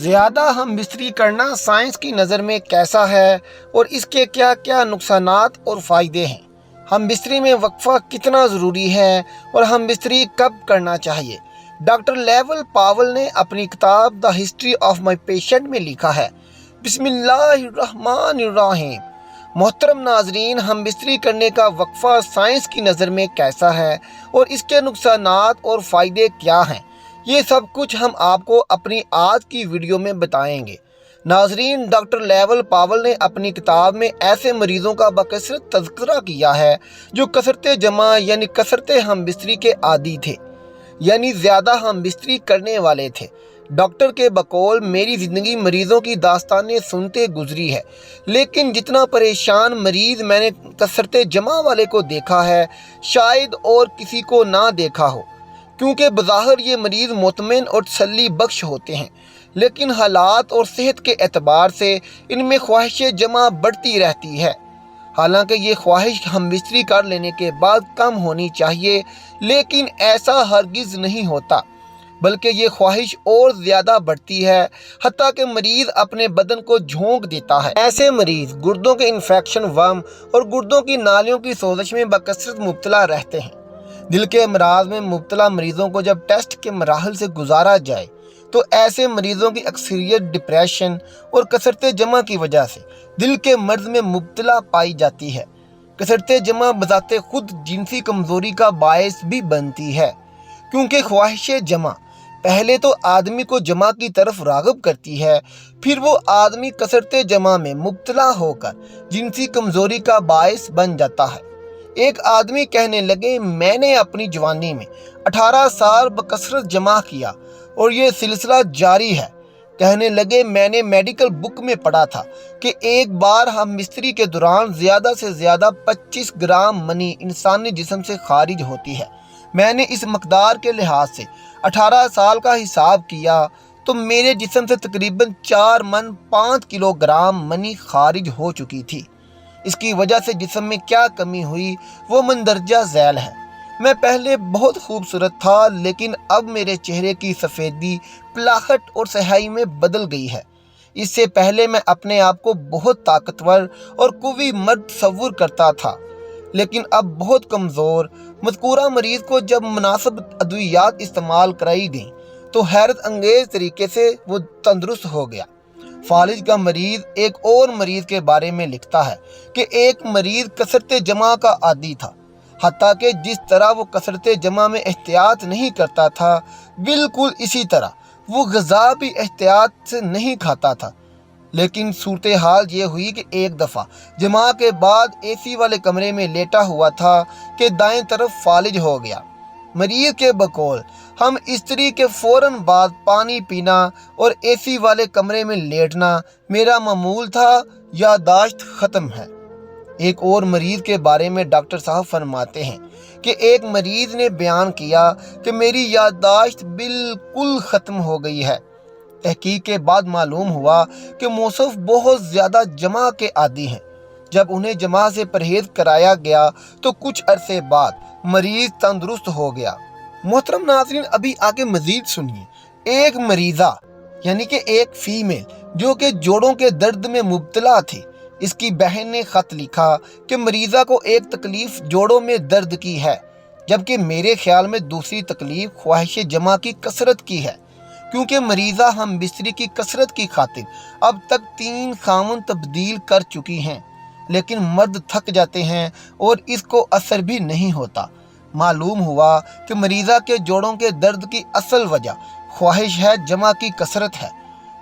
زیادہ ہم بستری کرنا سائنس کی نظر میں کیسا ہے اور اس کے کیا کیا نقصانات اور فائدے ہیں؟ ہم بستری میں وقفہ کتنا ضروری ہے اور ہم بستری کب کرنا چاہیے؟ ڈاکٹر لیول پاول نے اپنی کتاب the history of my patient میں لکھا ہے۔ بسم اللہ الرحمن الرحیم۔ محترم ناظرین، ہم بستری کرنے کا وقفہ سائنس کی نظر میں کیسا ہے اور اس کے نقصانات اور فائدے کیا ہیں، یہ سب کچھ ہم آپ کو اپنی آج کی ویڈیو میں بتائیں گے۔ ناظرین، ڈاکٹر لیول پاول نے اپنی کتاب میں ایسے مریضوں کا بکثرت تذکرہ کیا ہے جو کثرت جمع یعنی کثرت ہم بستری کے عادی تھے، یعنی زیادہ ہم بستری کرنے والے تھے۔ ڈاکٹر کے بقول میری زندگی مریضوں کی داستانیں سنتے گزری ہے، لیکن جتنا پریشان مریض میں نے کثرت جمع والے کو دیکھا ہے شاید اور کسی کو نہ دیکھا ہو، کیونکہ بظاہر یہ مریض مطمئن اور تسلی بخش ہوتے ہیں، لیکن حالات اور صحت کے اعتبار سے ان میں خواہش جمع بڑھتی رہتی ہے۔ حالانکہ یہ خواہش ہم بستری کر لینے کے بعد کم ہونی چاہیے، لیکن ایسا ہرگز نہیں ہوتا، بلکہ یہ خواہش اور زیادہ بڑھتی ہے، حتیٰ کہ مریض اپنے بدن کو جھونک دیتا ہے۔ ایسے مریض گردوں کے انفیکشن، ورم اور گردوں کی نالیوں کی سوزش میں بکثرت مبتلا رہتے ہیں۔ دل کے امراض میں مبتلا مریضوں کو جب ٹیسٹ کے مراحل سے گزارا جائے تو ایسے مریضوں کی اکثریت ڈپریشن اور کثرت جمع کی وجہ سے دل کے مرض میں مبتلا پائی جاتی ہے۔ کثرت جمع بذات خود جنسی کمزوری کا باعث بھی بنتی ہے، کیونکہ خواہش جمع پہلے تو آدمی کو جمع کی طرف راغب کرتی ہے، پھر وہ آدمی کثرت جمع میں مبتلا ہو کر جنسی کمزوری کا باعث بن جاتا ہے۔ ایک آدمی کہنے لگے، میں نے اپنی جوانی میں 18 سال بکثرت جمع کیا اور یہ سلسلہ جاری ہے۔ کہنے لگے، میں نے میڈیکل بک میں پڑھا تھا کہ ایک بار ہم بستری کے دوران زیادہ سے زیادہ 25 گرام منی انسانی جسم سے خارج ہوتی ہے۔ میں نے اس مقدار کے لحاظ سے 18 سال کا حساب کیا تو میرے جسم سے تقریباً 4 من 5 کلو گرام منی خارج ہو چکی تھی۔ اس کی وجہ سے جسم میں کیا کمی ہوئی وہ مندرجہ ذیل ہے۔ میں پہلے بہت خوبصورت تھا، لیکن اب میرے چہرے کی سفیدی پلاخٹ اور سیاہی میں بدل گئی ہے۔ اس سے پہلے میں اپنے آپ کو بہت طاقتور اور قوی مرد تصور کرتا تھا، لیکن اب بہت کمزور۔ مذکورہ مریض کو جب مناسب ادویات استعمال کرائی گئیں تو حیرت انگیز طریقے سے وہ تندرست ہو گیا۔ فالج کا مریض ایک اور مریض کے بارے میں لکھتا ہے کہ ایک مریض کثرت جمع کا عادی تھا، حتیٰ کہ جس طرح وہ کثرت جمع میں احتیاط نہیں کرتا تھا، بالکل اسی طرح وہ غذا بھی احتیاط سے نہیں کھاتا تھا۔ لیکن صورتحال یہ ہوئی کہ ایک دفعہ جمع کے بعد اے سی والے کمرے میں لیٹا ہوا تھا کہ دائیں طرف فالج ہو گیا۔ مریض کے بقول ہم استری کے فوراً بعد پانی پینا اور اے سی والے کمرے میں لیٹنا میرا معمول تھا، یادداشت ختم ہے۔ ایک اور مریض کے بارے میں ڈاکٹر صاحب فرماتے ہیں کہ ایک مریض نے بیان کیا کہ میری یادداشت بالکل ختم ہو گئی ہے۔ تحقیق کے بعد معلوم ہوا کہ موصوف بہت زیادہ جمع کے عادی ہیں۔ جب انہیں جمع سے پرہیز کرایا گیا تو کچھ عرصے بعد مریض تندرست ہو گیا۔ محترم ناظرین، ابھی آگے مزید سنیے۔ ایک مریضہ یعنی کہ ایک فیمیل جو کہ جوڑوں کے درد میں مبتلا تھی، اس کی بہن نے خط لکھا کہ مریضہ کو ایک تکلیف جوڑوں میں درد کی ہے، جبکہ میرے خیال میں دوسری تکلیف خواہش جمع کی کثرت کی ہے، کیونکہ مریضہ ہم بستری کی کثرت کی خاطر اب تک 3 خامن تبدیل کر چکی ہیں، لیکن مرد تھک جاتے ہیں اور اس کو اثر بھی نہیں ہوتا۔ معلوم ہوا کہ مریضہ کے جوڑوں کے درد کی اصل وجہ خواہش ہے جمع کی کثرت ہے۔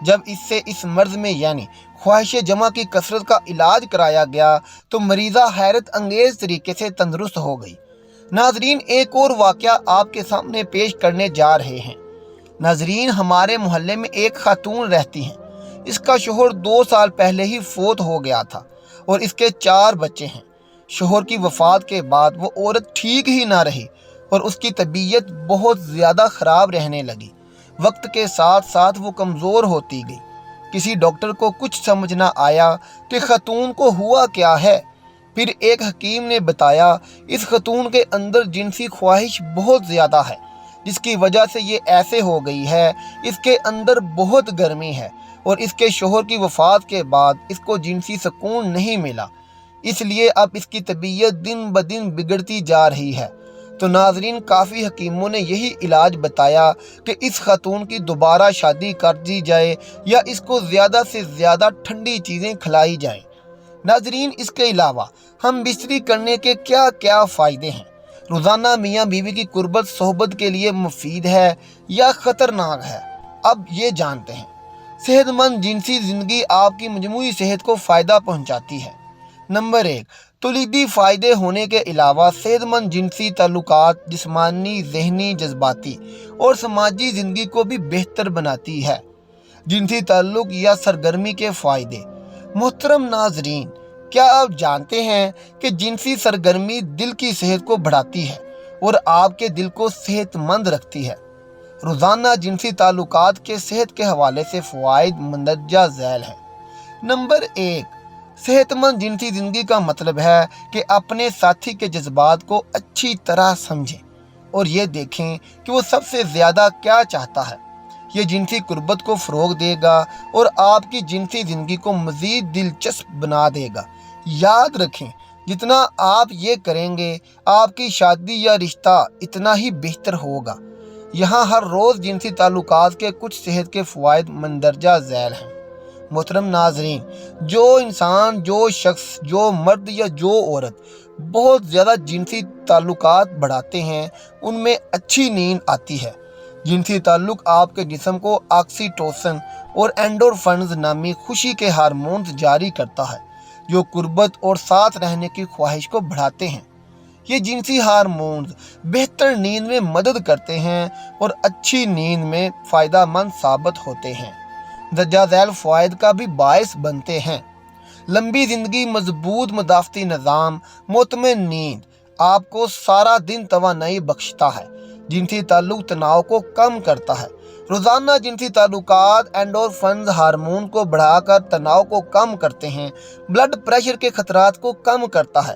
جب اس سے اس مرض میں یعنی خواہش جمع کی کثرت کا علاج کرایا گیا تو مریضہ حیرت انگیز طریقے سے تندرست ہو گئی۔ ناظرین، ایک اور واقعہ آپ کے سامنے پیش کرنے جا رہے ہیں۔ ناظرین، ہمارے محلے میں ایک خاتون رہتی ہیں۔ اس کا شوہر 2 سال پہلے ہی فوت ہو گیا تھا اور اس کے 4 بچے ہیں۔ شوہر کی وفات کے بعد وہ عورت ٹھیک ہی نہ رہی اور اس کی طبیعت بہت زیادہ خراب رہنے لگی۔ وقت کے ساتھ ساتھ وہ کمزور ہوتی گئی۔ کسی ڈاکٹر کو کچھ سمجھ نہ آیا کہ خاتون کو ہوا کیا ہے۔ پھر ایک حکیم نے بتایا، اس خاتون کے اندر جنسی خواہش بہت زیادہ ہے، जिसकी वजह से ये ऐसे हो गई है। इसके अंदर बहुत गर्मी है और इसके शोहर की वफ़ात के बाद इसको जिनसी सुकून नहीं मिला, इसलिए अब इसकी तबीयत दिन ब दिन बिगड़ती जा रही है। तो नाजरीन, काफ़ी हकीमों ने यही इलाज बताया कि इस खातून की दोबारा शादी कर दी जाए या इसको ज़्यादा से ज़्यादा ठंडी चीज़ें खिलाई जाएं। नाजरीन, इसके अलावा हम बिस्तरी करने के क्या क्या फ़ायदे हैं? रोज़ाना मियाँ बीवी की कुर्बत सोहबत के लिए मुफीद है या ख़तरनाक है? अब ये जानते हैं। सेहतमंद जिनसी ज़िंदगी आपकी मजमूई सेहत को फ़ायदा पहुँचाती है। नंबर 1, तौलीदी फ़ायदे होने के अलावा सेहतमंद जिनसी ताल्लुकात जिस्मानी, ज़हनी, जज्बाती और समाजी ज़िंदगी को भी बेहतर बनाती है। जिनसी ताल्लुक या सरगर्मी के फ़ायदे। मोहतरम नाजरीन, क्या आप जानते हैं कि जिनसी सरगर्मी दिल की सेहत को बढ़ाती है और आपके दिल को सेहतमंद रखती है। रोज़ाना जिनसी ताल्लुकात के सेहत के हवाले से फ़वाइद मंदरजा झैल हैं। नंबर 1, सेहतमंद जिनसी ज़िंदगी का मतलब है कि अपने साथी के जज्बात को अच्छी तरह समझें और ये देखें कि वो सबसे ज़्यादा क्या चाहता है। ये जिनसी कुर्बत को फ़रोग़ देगा और आपकी जिनसी ज़िंदगी को मज़ीद दिलचस्प बना देगा। याद रखें, जितना आप ये करेंगे आपकी शादी या रिश्ता इतना ही बेहतर होगा। यहाँ हर रोज़ जिनसी ताल्लुकात के कुछ सेहत के फ़वाइद मंदरजा झैल हैं। मोहतरम नाजरीन, जो इंसान, जो शख्स, जो मर्द या जो औरत बहुत ज़्यादा जिनसी ताल्लुकात बढ़ाते हैं उनमें अच्छी नींद आती है। जिनसी ताल्लुक आपके जिस्म को ऑक्सीटोसिन और एंडोर्फिन्स नामी खुशी के हार्मोन्स जारी करता है जो कुर्बत और साथ रहने की ख्वाहिश को बढ़ाते हैं। ये जिनसी हार्मोन्स बेहतर नींद में मदद करते हैं और अच्छी नींद में फ़ायदा मंद साबित होते हैं। दर्जा झैल फ़वाइद का भी बायस बनते हैं। लंबी ज़िंदगी, मजबूत मदाफ़ती निज़ाम, मुतमईन नींद आपको सारा दिन तवानाई बख्शता है। जिनसी ताल्लुक तनाव को कम करता है। रोज़ाना जिनसी ताल्लुकात एंडोर्फिन्स हार्मोन को बढ़ाकर तनाव को कम करते हैं। ब्लड प्रेशर के खतरात को कम करता है।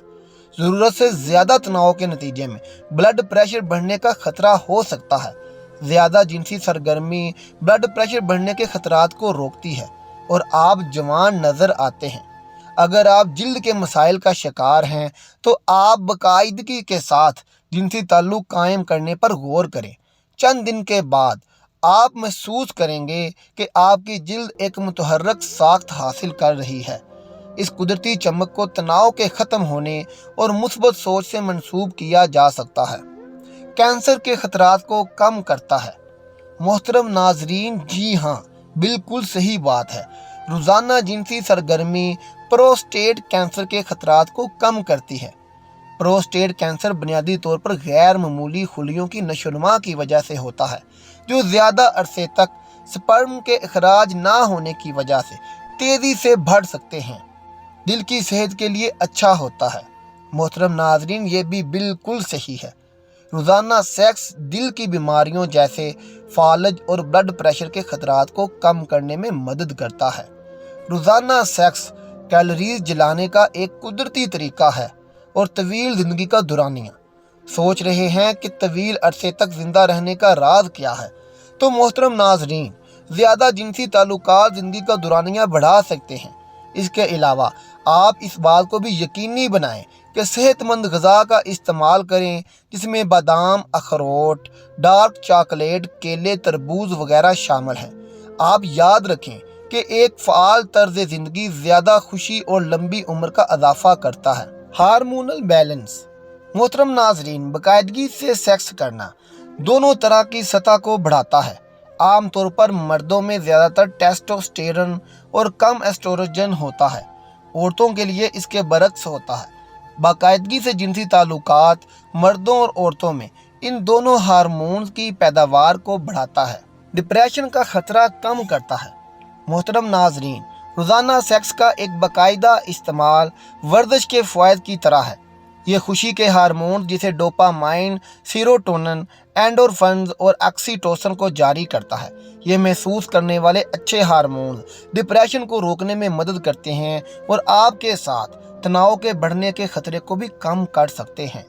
ज़रूरत से ज़्यादा तनाव के नतीजे में ब्लड प्रेशर बढ़ने का खतरा हो सकता है। ज़्यादा जिनसी सरगर्मी ब्लड प्रेशर बढ़ने के खतरात को रोकती है और आप जवान नज़र आते हैं। अगर आप जिल्द के मसाइल का शिकार हैं तो आप बाकायदगी के साथ जिनसी ताल्लुक कायम करने पर गौर करें। चंद दिन के बाद आप महसूस करेंगे कि आपकी जिल्द एक मुतहर्रक साख्त हासिल कर रही है। इस कुदरती चमक को तनाव के ख़त्म होने और मुस्बत सोच से मंसूब किया जा सकता है। कैंसर के खतरात को कम करता है। मोहतरम नाजरीन, जी हाँ, बिल्कुल सही बात है। रोज़ाना जिनसी सरगर्मी प्रोस्टेट कैंसर के खतरात को कम करती है। प्रोस्टेट कैंसर बुनियादी तौर पर गैर मामूली खुलियों की नशोनुमा की वजह से होता है जो ज़्यादा अरसे तक स्पर्म के अखराज ना होने की वजह से तेज़ी से बढ़ सकते हैं। दिल की सेहत के लिए अच्छा होता है। मोहतरम नाजरीन, ये भी बिल्कुल सही है। रोज़ाना सेक्स दिल की बीमारियों जैसे फालज और ब्लड प्रेशर के खतरात को कम करने में मदद करता है। रोज़ाना सेक्स कैलोरीज जलाने का एक कुदरती तरीका है और तवील ज़िंदगी का दुरानिया। सोच रहे हैं कि तवील अरसे तक ज़िंदा रहने का राज क्या है? तो मोहतरम नाजरीन, ज़्यादा जिनसी ताल्लुकात ज़िंदगी का दुरानिया बढ़ा सकते हैं। इसके अलावा आप इस बात को भी यकीनी बनाएं कि सेहतमंद ग़िज़ा का इस्तेमाल करें जिसमें बादाम, अखरोट, डार्क चॉकलेट, केले, तरबूज वगैरह शामिल हैं। आप याद रखें कि एक फ़ाल तर्ज़ ज़िंदगी ज़्यादा खुशी और लंबी उम्र का इजाफ़ा करता है। Hormonal balance. मोहतरम नाजरीन, बाकायदगी से सेक्स करना दोनों तरह की सतह को बढ़ाता है। आमतौर पर मर्दों में ज़्यादातर टेस्टोस्टेरोन और कम एस्ट्रोजन होता है। औरतों के लिए इसके बरक्स होता है। बाकायदगी से जिनसी ताल्लुकात मर्दों और औरतों में इन दोनों हार्मोन्स की पैदावार को बढ़ाता है। डिप्रेशन का खतरा कम करता है। मोहतरम नाजरीन, रोज़ाना सेक्स का एक बाकायदा इस्तेमाल वर्जिश के फ़वाइद की तरह है। ये खुशी के हार्मोन जिसे डोपामाइन, सीरोटोनिन, एंडोर्फिन्स और ऑक्सीटोसिन को जारी करता है। ये महसूस करने वाले अच्छे हार्मोन डिप्रेशन को रोकने में मदद करते हैं और आपके साथ तनाव के बढ़ने के खतरे को भी कम कर सकते हैं।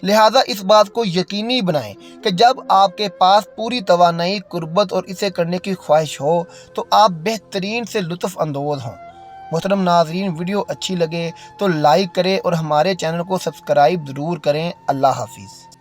لہٰذا اس بات کو یقینی بنائیں کہ جب آپ کے پاس پوری توانائی، قربت اور اسے کرنے کی خواہش ہو تو آپ بہترین سے لطف اندوز ہوں۔ محترم ناظرین، ویڈیو اچھی لگے تو لائک کریں اور ہمارے چینل کو سبسکرائب ضرور کریں۔ اللہ حافظ۔